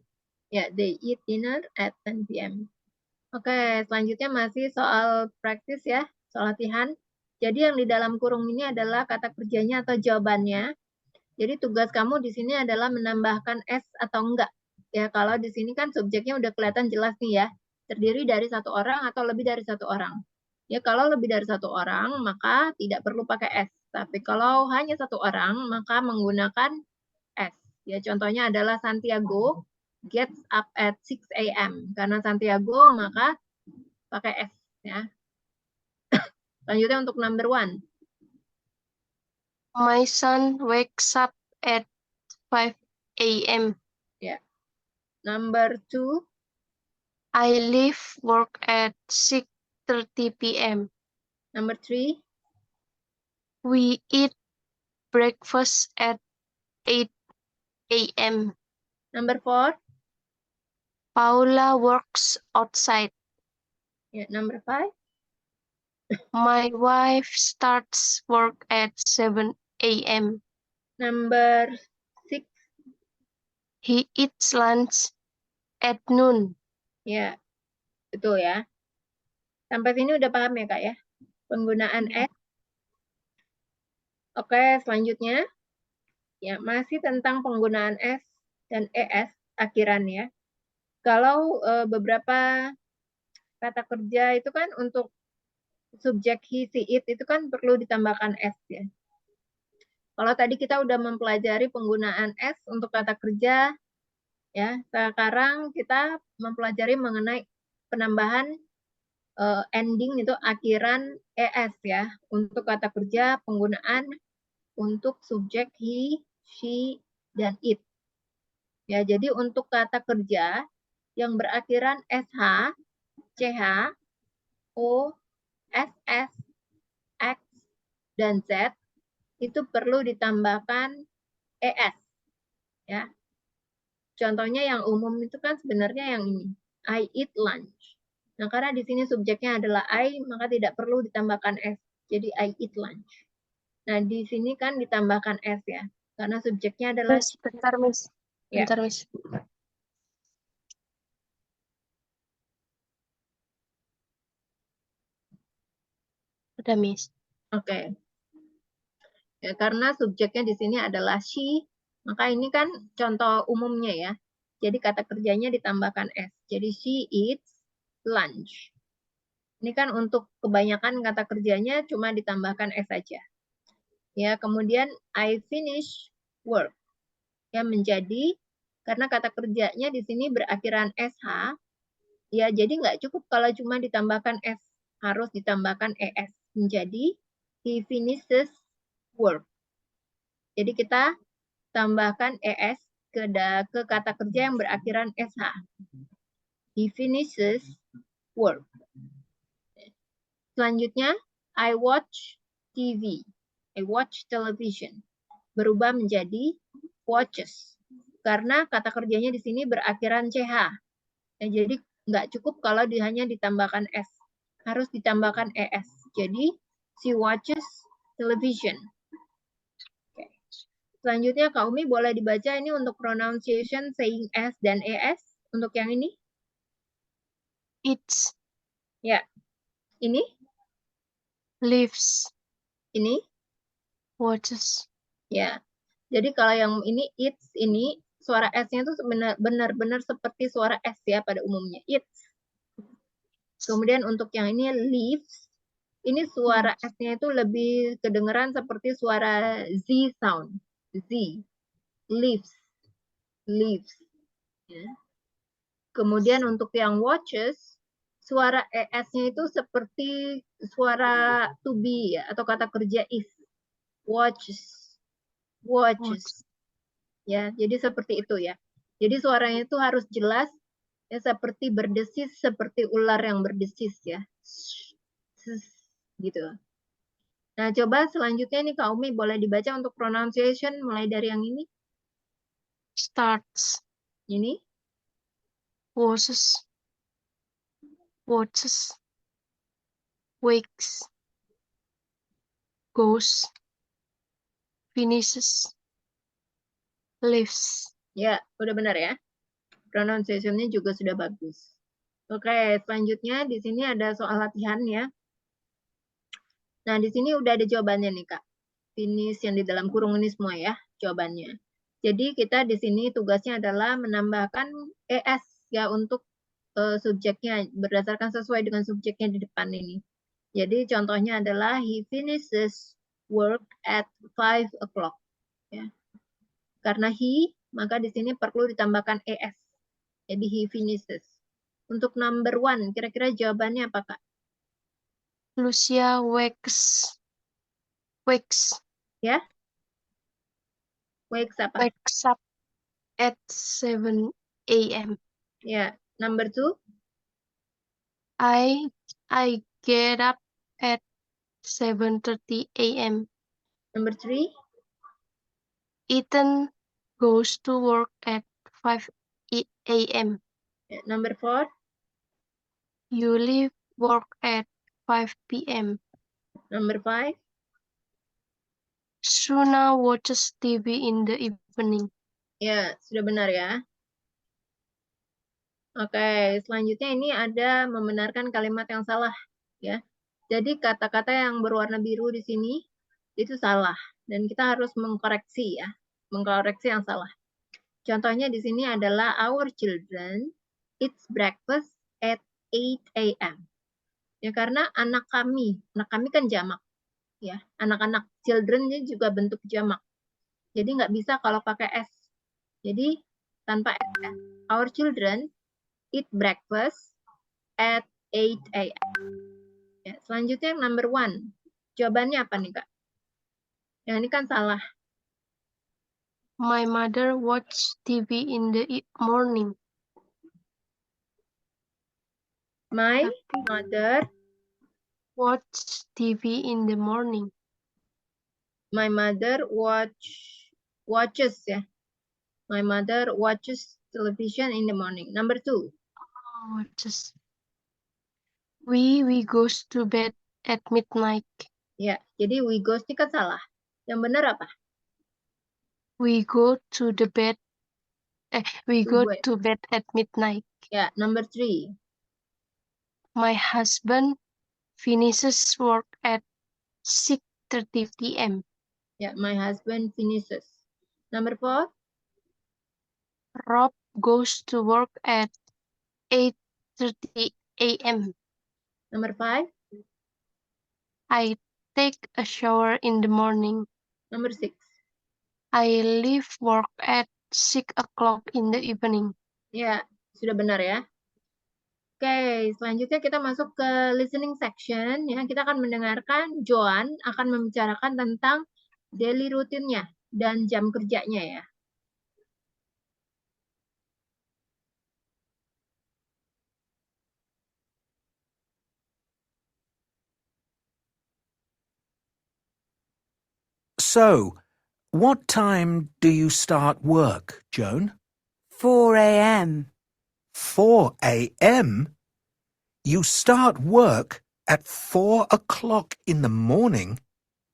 Ya, they eat dinner at 10 p.m. Oke, selanjutnya masih soal praktis ya, soal latihan. Jadi yang di dalam kurung ini adalah kata kerjanya atau jawabannya. Jadi tugas kamu di sini adalah menambahkan S atau enggak. Ya, kalau di sini kan subjeknya udah kelihatan jelas nih ya. Terdiri dari 1 orang atau lebih dari 1 orang. Ya, kalau lebih dari 1 orang, maka tidak perlu pakai S. Tapi kalau hanya 1 orang, maka menggunakan S. Ya, contohnya adalah Santiago gets up at 6 a.m. Karena Santiago, maka pakai S. Ya. Lanjutnya untuk number 1. My son wakes up at 5 a.m. Ya. Number 2. I leave work at 6:30 p.m. Number 3. We eat breakfast at 8 a.m. Number 4. Paula works outside. Ya, number 5. My wife starts work at 7 a.m. Number 6. He eats lunch at noon. Ya, betul ya. Sampai sini udah paham ya, Kak ya? Penggunaan S. Oke, selanjutnya. Ya, masih tentang penggunaan S dan ES akhiran ya. Kalau beberapa kata kerja itu kan untuk subjek he, she, it itu kan perlu ditambahkan S ya. Kalau tadi kita udah mempelajari penggunaan S untuk kata kerja, ya, sekarang kita mempelajari mengenai penambahan ending itu akhiran ES ya, untuk kata kerja penggunaan untuk subjek he, she, dan it. Ya, jadi untuk kata kerja yang berakhiran SH, CH, O, SS, X, dan Z itu perlu ditambahkan ES. Ya. Contohnya yang umum itu kan sebenarnya yang ini, I eat lunch. Nah, karena di sini subjeknya adalah I, maka tidak perlu ditambahkan S. Jadi I eat lunch. Nah, di sini kan ditambahkan S ya, karena subjeknya adalah Miss, bentar, Miss. ya. Bentar, Miss. Udah, Miss. Oke. Ya, karena subjeknya di sini adalah she, maka ini kan contoh umumnya ya. Jadi kata kerjanya ditambahkan S. Jadi she eats lunch. Ini kan untuk kebanyakan kata kerjanya cuma ditambahkan S saja. Ya, kemudian I finish work. Ya, menjadi karena kata kerjanya di sini berakhiran SH, ya jadi nggak cukup kalau cuma ditambahkan S, harus ditambahkan ES. Menjadi he finishes work. Jadi kita tambahkan ES ke kata kerja yang berakhiran SH. He finishes work. Selanjutnya, I watch TV. I watch television. Berubah menjadi watches. Karena kata kerjanya di sini berakhiran CH. Ya, jadi nggak cukup kalau hanya ditambahkan S. Harus ditambahkan ES. Jadi, she watches television. Selanjutnya, Kak Umi boleh dibaca ini untuk pronunciation saying S dan ES. Untuk yang ini? Eats, Ya. Ini? lives, Ini? watches. Ya. Jadi kalau yang ini eats ini, suara S-nya itu benar-benar seperti suara S ya pada umumnya. Eats. Kemudian untuk yang ini lives, ini suara S-nya itu lebih kedengeran seperti suara Z sound. Z. Lives. Lives. Ya. Kemudian untuk yang watches, suara ES-nya itu seperti suara to be ya, atau kata kerja is. Watches. Watches. Ya, jadi seperti itu ya. Jadi suaranya itu harus jelas, ya seperti berdesis, seperti ular yang berdesis ya. Gitu. Nah, coba selanjutnya nih Kak Umi boleh dibaca untuk pronunciation mulai dari yang ini. Starts, Ini. watches, watches, wakes, goes, finishes, lives. Ya, udah benar ya. Pronunciation-nya juga sudah bagus. Oke, selanjutnya di sini ada soal latihan ya. Nah, di sini udah ada jawabannya nih, Kak. Finish yang di dalam kurung ini semua ya, jawabannya. Jadi kita di sini tugasnya adalah menambahkan ES ya untuk subjeknya berdasarkan sesuai dengan subjeknya di depan ini. Jadi contohnya adalah he finishes work at 5 o'clock. Ya. Karena he, maka di sini perlu ditambahkan ES. Jadi he finishes. Untuk number 1, kira-kira jawabannya apa, Kak? Lucia wakes, Ya? Wakes apa? wakes up at 7 a.m. Ya, number 2. I get up at 7:30 a.m. Number 3. Ethan goes to work at 5 a.m. Ya, number 4. You leave work at 5 p.m. Number 5. Shuna watches TV in the evening. Ya, sudah benar ya. Oke, selanjutnya ini ada membenarkan kalimat yang salah, ya. Jadi kata-kata yang berwarna biru di sini itu salah dan kita harus mengkoreksi ya, mengkoreksi yang salah. Contohnya di sini adalah our children eats breakfast at 8 a.m. Ya karena anak kami kan jamak ya. Anak-anak children ini juga bentuk jamak. Jadi nggak bisa kalau pakai s. Jadi tanpa s ya. Our children eat breakfast at 8 a.m. Ya, selanjutnya yang number 1. Jawabannya apa nih, Kak? Yang ini kan salah. My mother watch TV in the morning. My Tapi mother, watch TV in the morning. my mother watches ya. My mother watches television in the morning. Number 2. Watches. We goes to bed at midnight. Ya, jadi we goes ini kan salah. Yang benar apa? We go to the bed. We To go bed. to bed at midnight. Ya, number 3. My husband finishes work at 6:30 p.m. Ya, my husband finishes. Number 4. Rob goes to work at 8:30 a.m. Number 5. I take a shower in the morning. Number 6. I leave work at 6 o'clock in the evening. Ya, sudah benar ya. Oke, selanjutnya kita masuk ke listening section. Ya, kita akan mendengarkan Joan akan membicarakan tentang daily rutinnya dan jam kerjanya ya. So, what time do you start work, Joan? 4 a.m. 4 a.m.? You start work at 4 o'clock in the morning?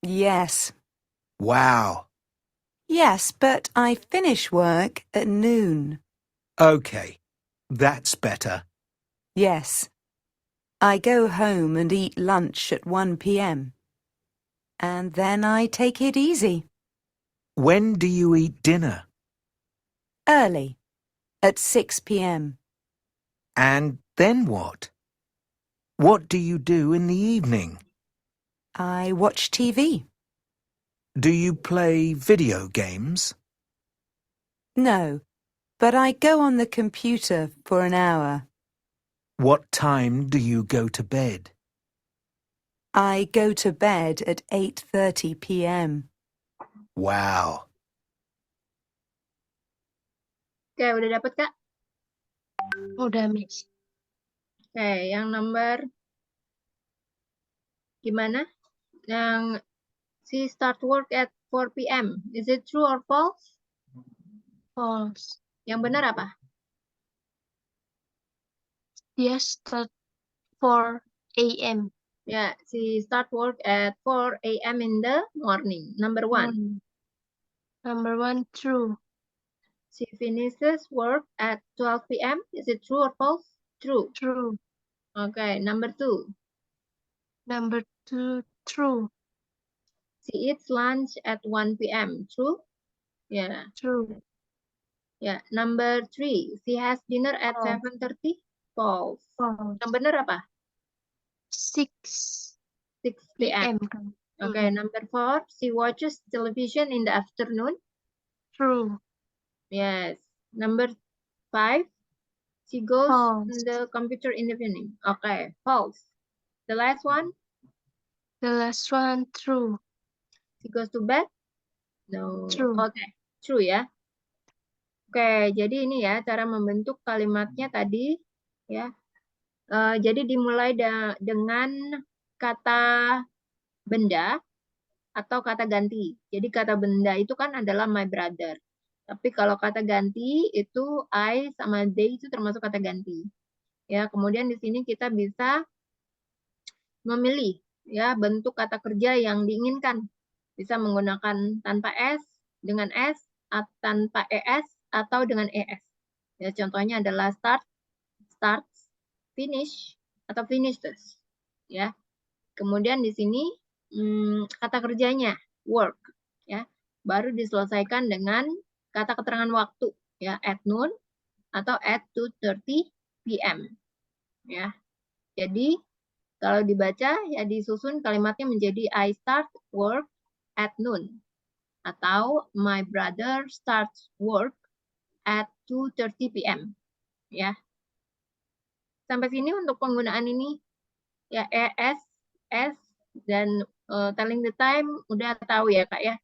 Yes. Wow. Yes, but I finish work at noon. Okay, that's better. Yes. I go home and eat lunch at 1 p.m. And then I take it easy. When do you eat dinner? Early. At 6 p.m. And then what? What do you do in the evening? I watch TV. Do you play video games? No, but I go on the computer for an hour. What time do you go to bed? I go to bed at 8:30 p.m. Wow. Oke, udah dapet Kak? Udah, Miss. Oke, yang number gimana? Yang she start work at 4 p.m. Is it true or false? False. Yang benar apa? Yes, start 4 a.m. Ya, she start work at 4 a.m. in the morning. Number 1. Number 1, true. She finishes work at 12 p.m. Is it true or false? True. True. Okay, number 2. Number 2, true. She eats lunch at 1 p.m. True? Yeah. True. Yeah. Number 3. She has dinner at False. 7:30. False. False. Yang benar apa? 6 6 p.m. p.m. Okay, number 4. She watches television in the afternoon. True. Yes. Number 5. She goes False. to the computer in the evening. Okay, false. The last one. The last one, true. She goes to bed. No. True. Okay, true ya. Oke, jadi ini ya cara membentuk kalimatnya tadi ya. Jadi dimulai dengan kata benda atau kata ganti. Jadi kata benda itu kan adalah my brother. Tapi kalau kata ganti itu I sama they itu termasuk kata ganti. Ya, kemudian di sini kita bisa memilih ya bentuk kata kerja yang diinginkan. Bisa menggunakan tanpa s, dengan s, tanpa es atau dengan es. Ya, contohnya adalah start, starts, finish, atau finishes. Ya. Kemudian di sini kata kerjanya work, ya. Baru diselesaikan dengan kata keterangan waktu, ya, at noon atau at 2:30 p.m. ya. Jadi kalau dibaca ya disusun kalimatnya menjadi I start work at noon atau my brother starts work at 2:30 p.m. ya. Sampai sini untuk penggunaan ini ya ES, S dan telling the time udah tahu ya Kak ya.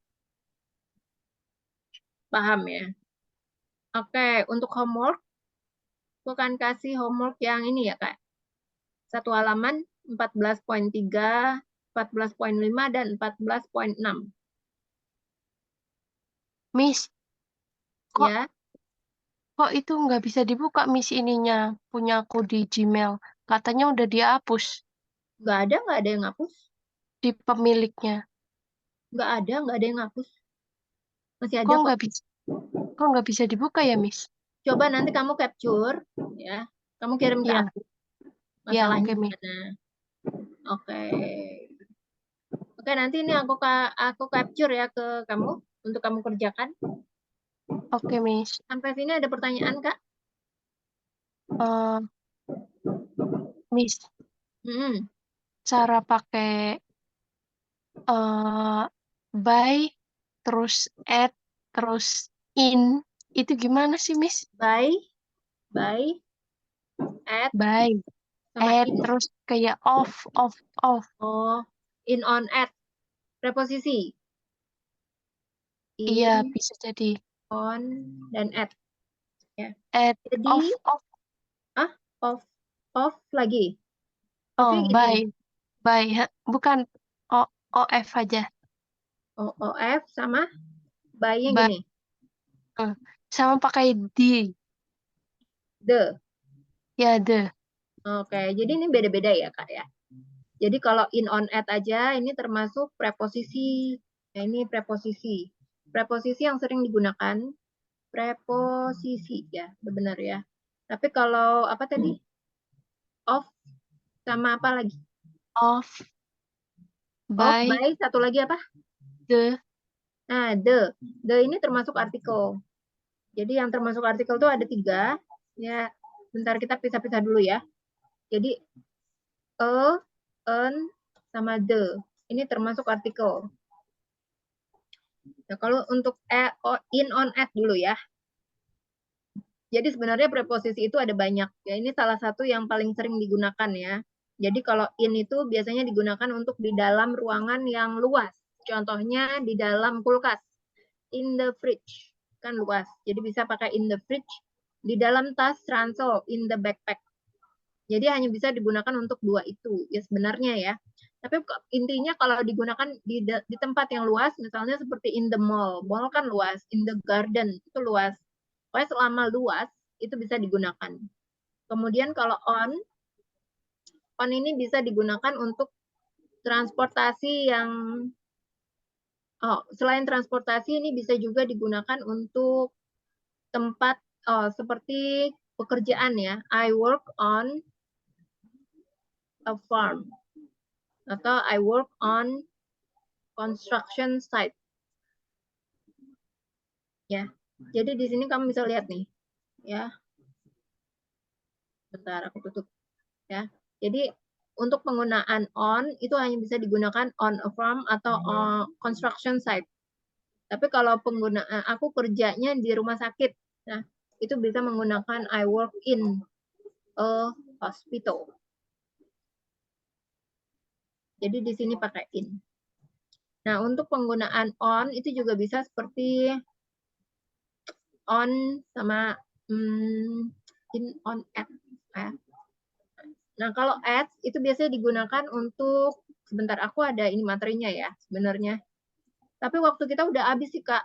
Paham ya? Oke, untuk homework aku akan kasih homework yang ini ya Kak. Satu halaman 14.3, 14.5 dan 14.6. Miss, kok Ya, itu nggak bisa dibuka Miss ininya punya aku di Gmail. Katanya udah dihapus nggak ada yang hapus. di pemiliknya. Nggak ada yang hapus. Masih ada Kok kok. nggak bisa dibuka ya Miss? Coba nanti kamu capture, ya. Kamu kirim ke Iya, aku. iya, Masalahnya oke Miss. gimana? Oke. Oke, nanti ini aku capture ya ke kamu untuk kamu kerjakan. Oke Miss. Sampai sini ada pertanyaan, Kak? Eh, Miss, Hmm, cara pakai by terus at terus in itu gimana sih Miss? by, at, By sama at in. terus kayak off. Oh, in, on, at. Preposisi. Iya, In, bisa jadi on, dan at. Ya. at Jadi, off. off, off lagi. Oh, Off-nya gini. by. Bukan of aja. OOF sama by-nya By. gini. Sama pakai di. The. Ya, the. Oke, jadi ini beda-beda ya, Kak ya. Jadi kalau in, on, at aja ini termasuk preposisi. Ya, ini preposisi. Preposisi yang sering digunakan preposisi ya, benar ya. Tapi kalau apa tadi? Of sama apa lagi? Of Of, by by, satu lagi apa? the. Nah, the. The ini termasuk artikel. Jadi yang termasuk artikel itu ada 3. Ya, bentar kita pisah-pisah dulu ya. Jadi an, sama the. Ini termasuk artikel. Nah, kalau untuk in, on, at dulu ya. Jadi sebenarnya preposisi itu ada banyak. Ya, ini salah satu yang paling sering digunakan ya. Jadi kalau in itu biasanya digunakan untuk di dalam ruangan yang luas. Contohnya di dalam kulkas. In the fridge. Kan luas. Jadi bisa pakai in the fridge. Di dalam tas ransel. In the backpack. Jadi hanya bisa digunakan untuk 2 itu. Ya sebenarnya ya. Tapi intinya kalau digunakan di tempat yang luas. Misalnya seperti in the mall. Mall kan luas. In the garden. Itu luas. Pokoknya selama luas itu bisa digunakan. Kemudian kalau on ini bisa digunakan untuk transportasi yang selain transportasi ini bisa juga digunakan untuk tempat seperti pekerjaan ya. I work on a farm atau I work on construction site. Ya. Jadi di sini kamu bisa lihat nih, ya. Bentar aku tutup, ya. Jadi untuk penggunaan on itu hanya bisa digunakan on a farm atau on construction site. Tapi kalau penggunaan aku kerjanya di rumah sakit, nah itu bisa menggunakan I work in a hospital. Jadi di sini pakai in. Nah untuk penggunaan on itu juga bisa seperti on sama in, on, at. Nah, kalau at itu biasanya digunakan untuk, sebentar aku ada ini materinya ya sebenarnya. Tapi waktu kita udah habis sih, Kak.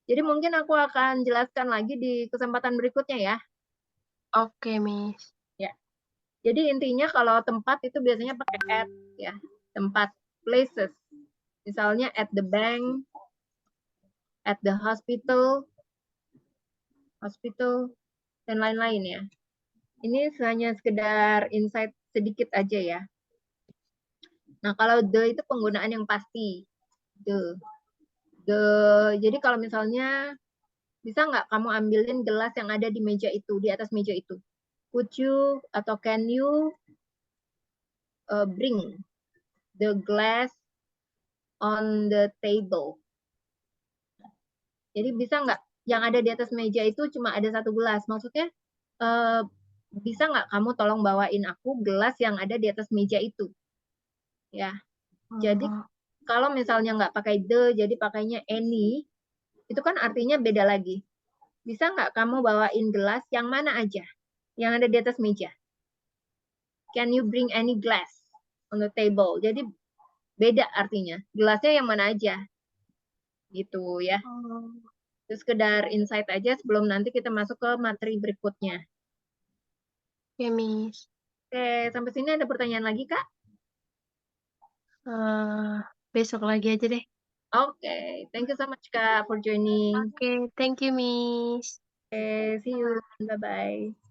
Jadi mungkin aku akan jelaskan lagi di kesempatan berikutnya ya. Oke, Miss. Ya. Jadi intinya kalau tempat itu biasanya pakai at ya. Tempat, places. Misalnya at the bank, at the hospital, dan lain-lain ya. Ini hanya sekedar insight sedikit aja ya. Nah, kalau the itu penggunaan yang pasti. The. Jadi kalau misalnya, bisa nggak kamu ambilin gelas yang ada di meja itu, di atas meja itu? Could you atau can you bring the glass on the table? Jadi bisa nggak yang ada di atas meja itu cuma ada satu gelas? Maksudnya, bisa nggak kamu tolong bawain aku gelas yang ada di atas meja itu? Ya, jadi Oh, kalau misalnya nggak pakai the, jadi pakainya any, itu kan artinya beda lagi. Bisa nggak kamu bawain gelas yang mana aja, yang ada di atas meja? Can you bring any glass on the table? Jadi beda artinya. Gelasnya yang mana aja? Gitu ya. oh. Itu sekedar insight aja sebelum nanti kita masuk ke materi berikutnya. Ya, Miss. Oke, sampai sini ada pertanyaan lagi, Kak? Besok lagi aja deh. Oke, thank you so much, Kak, for joining. Oke, thank you, Miss. Oke, see you. Bye-bye.